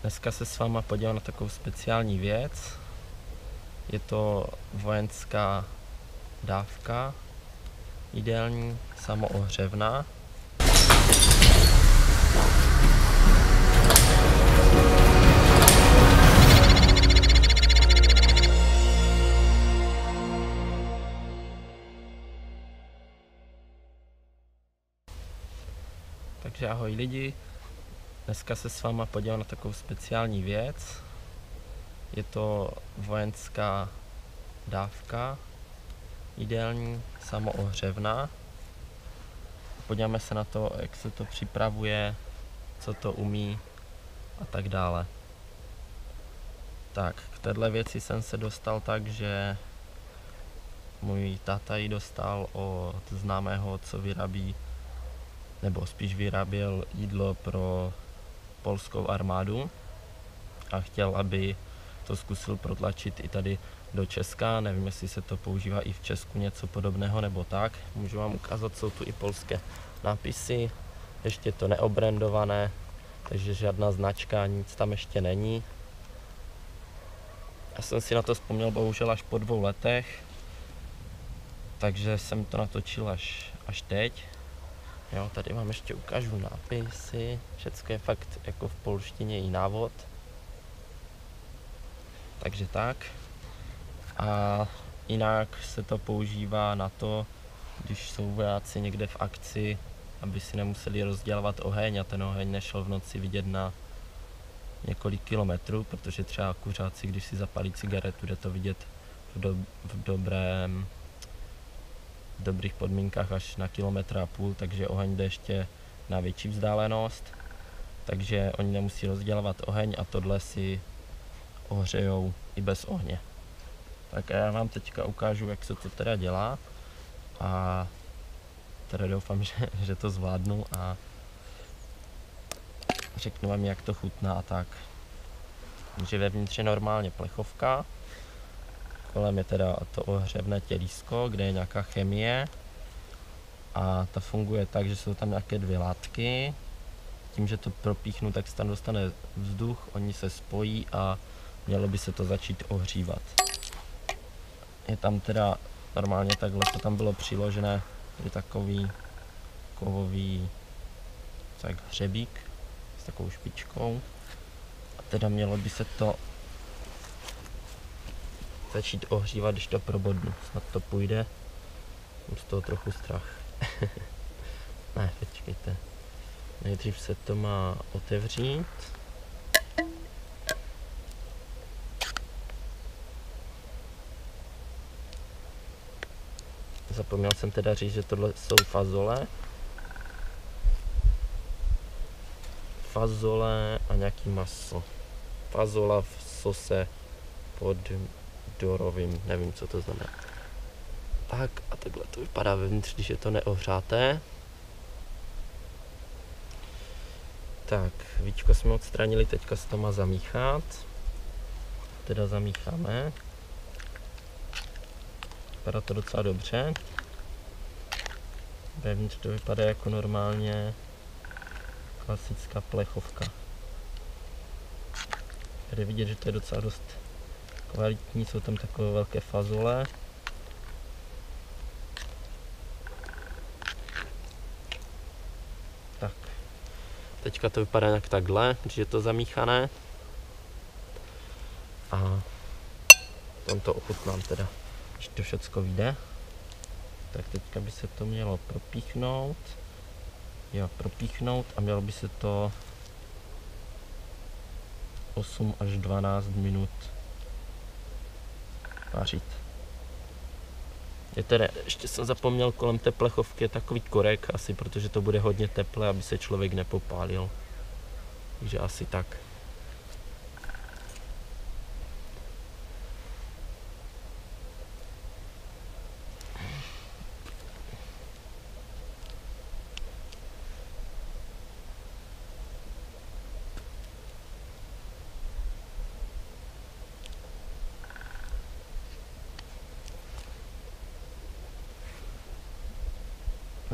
Dneska se s váma podívám na takovou speciální věc. Je to vojenská dávka, jídelní, samoohřevná. Takže ahoj lidi, dneska se s váma podívám na takovou speciální věc. Je to vojenská dávka, jídelní, samoohřevná. Podíváme se na to, jak se to připravuje, co to umí a tak dále. Tak, k téhle věci jsem se dostal tak, že můj táta ji dostal od známého, co vyrábí, nebo spíš vyráběl jídlo pro polskou armádu a chtěl, aby to zkusil protlačit i tady do Česka. Nevím, jestli se to používá i v Česku něco podobného nebo tak. Můžu vám ukázat, jsou tu i polské nápisy, ještě to neobrandované, takže žádná značka, nic tam ještě není. Já jsem si na to vzpomněl bohužel až po 2 letech, takže jsem to natočil až teď. Jo, tady vám ještě ukážu nápisy, všecko je fakt jako v polštině i návod. Takže tak. A jinak se to používá na to, když jsou vojáci někde v akci, aby si nemuseli rozdělovat oheň a ten oheň nešel v noci vidět na několik kilometrů, protože třeba kuřáci, když si zapalí cigaretu, jde to vidět v dobrých podmínkách až na 1,5 kilometru, takže oheň jde ještě na větší vzdálenost, takže oni nemusí rozdělovat oheň a tohle si ohřejou i bez ohně. Tak já vám teďka ukážu, jak se to teda dělá a teda doufám, že to zvládnu a řeknu vám, jak to chutná a tak. Takže vevnitř je normálně plechovka, kolem je teda to ohřevné tělísko, kde je nějaká chemie a ta funguje tak, že jsou tam nějaké 2 látky. Tím, že to propíchnu, tak se tam dostane vzduch, oni se spojí a mělo by se to začít ohřívat. Je tam teda normálně takhle, to tam bylo přiložené, je takový kovový tak hřebík s takovou špičkou a teda mělo by se to začít ohřívat, když to probodnu. Snad to půjde. Mám z toho trochu strach. Ne, počkejte. Nejdřív se to má otevřít. Zapomněl jsem teda říct, že tohle jsou fazole. Fazole a nějaký maso. Fazola v sose pod dorovým, nevím, co to znamená. Tak a takhle to vypadá vevnitř, když je to neohřáté. Tak, víčko jsme odstranili, teďka se to má zamíchat. Teda zamícháme. Vypadá to docela dobře. Vevnitř to vypadá jako normálně klasická plechovka. Tady vidět, že to je docela dost kvalitní, jsou tam takové velké fazole. Tak, teďka to vypadá nějak takhle, když je to zamíchané. A tam to ochutnám teda, když to všecko vyjde. Tak teďka by se to mělo propíchnout. Jo, propíchnout a mělo by se to 8 až 12 minut vařit. Je teda, ještě jsem zapomněl, kolem té plechovky je takový korek asi, protože to bude hodně teplé, aby se člověk nepopálil. Takže asi tak.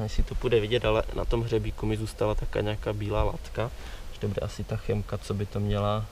Jestli to půjde vidět, ale na tom hřebíku mi zůstala taká nějaká bílá látka, To bude asi ta chemka, co by to měla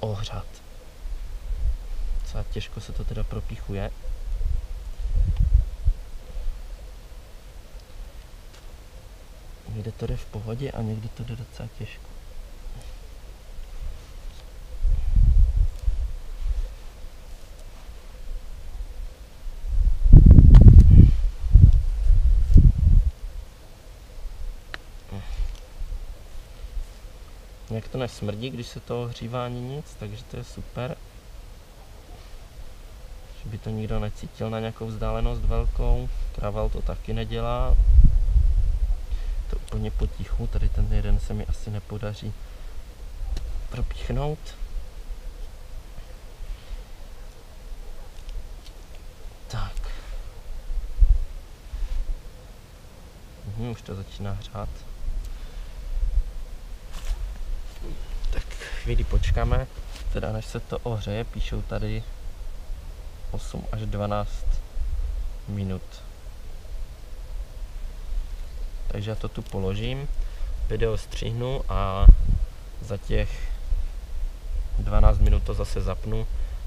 ohřát. Docela těžko se to teda propíchuje. Někde to jde v pohodě a někde to jde docela těžko. Jak to nesmrdí, když se to ohřívá ani nic, takže to je super. Že by to nikdo necítil na nějakou vzdálenost velkou. Kraval to taky nedělá. To úplně potichu, tady ten jeden se mi asi nepodaří propíchnout. Tak. Už to začíná hřát. Tak chvíli počkáme, teda než se to ohřeje, píšou tady 8 až 12 minut. Takže já to tu položím, video střihnu a za těch 12 minut to zase zapnu,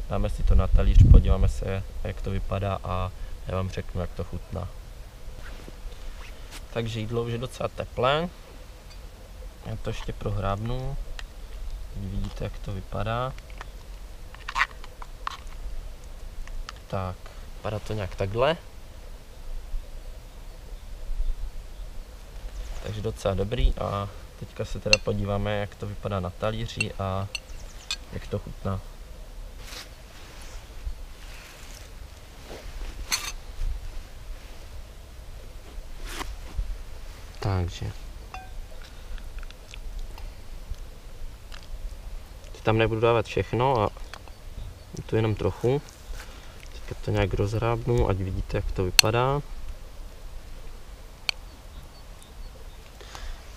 dáme si to na talíř, podíváme se, jak to vypadá a já vám řeknu, jak to chutná. Takže jídlo už je docela teplé, já to ještě prohrábnu, vidíte, jak to vypadá. Tak, vypadá to nějak takhle. Takže docela dobrý a teďka se teda podíváme, jak to vypadá na talíři a jak to chutná. Takže tam nebudu dávat všechno a tu jenom trochu. Teďka to nějak rozhrábnu, ať vidíte, jak to vypadá.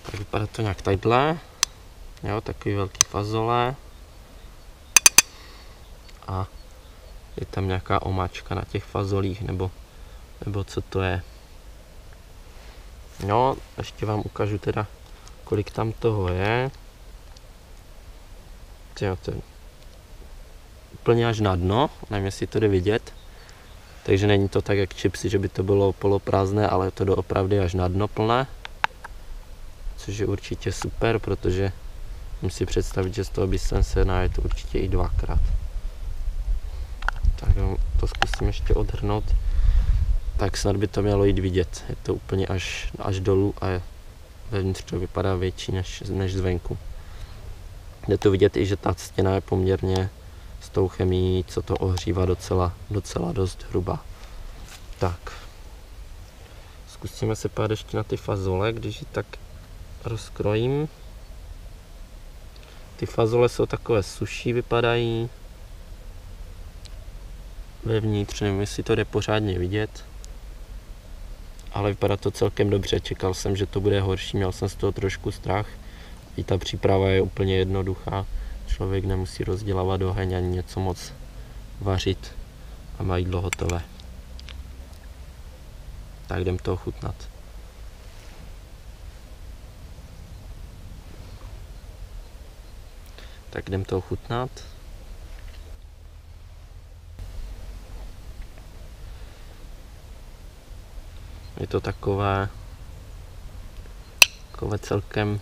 Tak vypadá to nějak takhle. Jo, takový velký fazole. A je tam nějaká omáčka na těch fazolích, nebo co to je. No, ještě vám ukážu teda, kolik tam toho je. Jo, to je úplně až na dno, nevím, jestli to jde vidět. Takže není to tak jak chipsy, že by to bylo poloprázdné, ale je to doopravdy až na dno plné. Což je určitě super, protože musím si představit, že z toho by jsem se najet určitě i dvakrát. Tak to zkusím ještě odhrnout. Tak snad by to mělo jít vidět. Je to úplně až dolů a vevnitř to vypadá větší než zvenku. Jde to vidět i, že ta stěna je poměrně s tou chemií, co to ohřívá, docela dost hrubá. Tak. Zkusíme se pát ještě na ty fazole, když ji tak rozkrojím. Ty fazole jsou takové suší, vypadají. Vevnitř, nevím, jestli to jde pořádně vidět. Ale vypadá to celkem dobře, čekal jsem, že to bude horší, měl jsem z toho trošku strach. I ta příprava je úplně jednoduchá, člověk nemusí rozdělávat oheň ani něco moc vařit a má jídlo hotové. Tak jdem to ochutnat. Tak jdem to ochutnat. Je to takové celkem,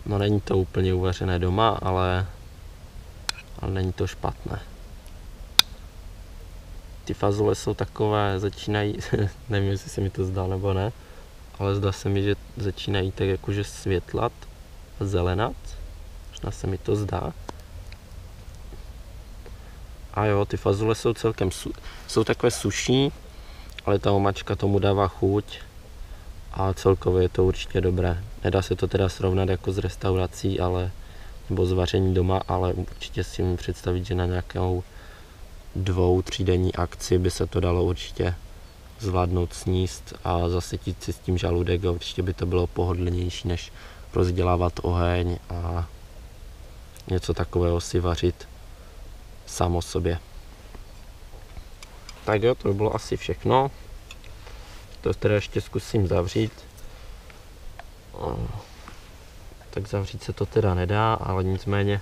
no není to úplně uvařené doma, ale není to špatné. Ty fazole jsou takové, začínají, nevím, jestli se mi to zdá nebo ne, ale zdá se mi, že začínají tak jakože světlat a zelenat. Možná se mi to zdá. A jo, ty fazole jsou celkem, jsou takové suší, ale ta omáčka tomu dává chuť a celkově je to určitě dobré. Nedá se to teda srovnat jako s restaurací, nebo s vaření doma, ale určitě si můžu představit, že na nějakou 2-3 denní akci by se to dalo určitě zvládnout sníst a zasytit si s tím žaludek a určitě by to bylo pohodlnější, než rozdělávat oheň a něco takového si vařit sám o sobě. Tak jo, to by bylo asi všechno. To teda ještě zkusím zavřít. Tak zavřít se to teda nedá, ale nicméně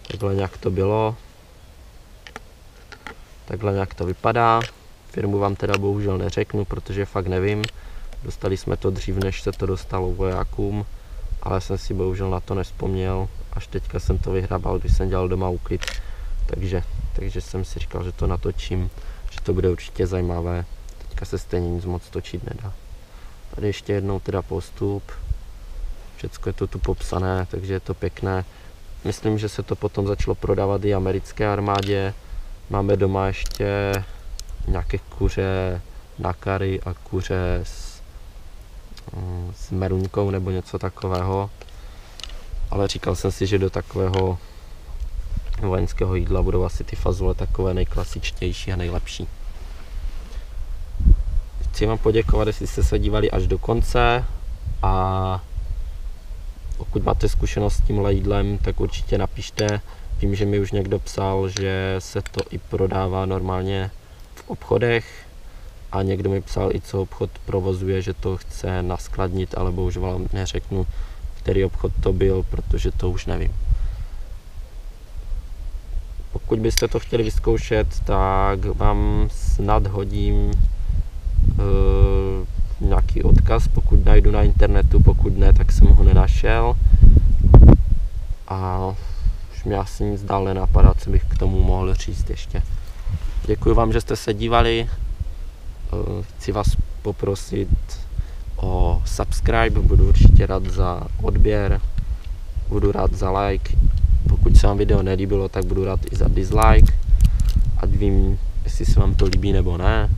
takhle nějak to bylo. Takhle nějak to vypadá. Firmu vám teda bohužel neřeknu, protože fakt nevím. Dostali jsme to dřív, než se to dostalo vojákům, ale jsem si bohužel na to nevzpomněl. Až teďka jsem to vyhrabal, když jsem dělal doma úklid. Takže jsem si říkal, že to natočím, že to bude určitě zajímavé. Teďka se stejně nic moc točit nedá. Tady ještě jednou teda postup. Všecko je to tu popsané, takže je to pěkné. Myslím, že se to potom začalo prodávat i americké armádě. Máme doma ještě nějaké kuře na kary a kuře s meruňkou nebo něco takového. Ale říkal jsem si, že do takového vojenského jídla budou asi ty fazole takové nejklasičtější a nejlepší. Chci vám poděkovat, jestli jste se dívali až do konce, a pokud máte zkušenost s tímhle jídlem, tak určitě napište. Vím, že mi už někdo psal, že se to i prodává normálně v obchodech, a někdo mi psal i co obchod provozuje, že to chce naskladnit, ale bohužel vám neřeknu, který obchod to byl, protože to už nevím. Pokud byste to chtěli vyzkoušet, tak vám snad hodím nějaký odkaz, pokud najdu na internetu, pokud ne, tak jsem ho nenašel. A už mě asi nic dál nenapadá, co bych k tomu mohl říct ještě. Děkuji vám, že jste se dívali. Chci vás poprosit o subscribe, budu určitě rád za odběr, budu rád za like. Pokud se vám video nelíbilo, tak budu rád i za dislike, ať vím, jestli se vám to líbí nebo ne.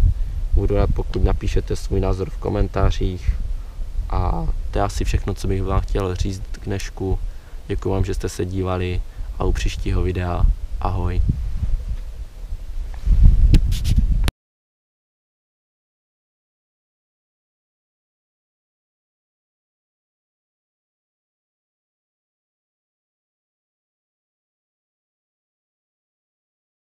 Budu rád, pokud napíšete svůj názor v komentářích. A to je asi všechno, co bych vám chtěl říct k dnešku. Děkuji vám, že jste se dívali, a u příštího videa ahoj.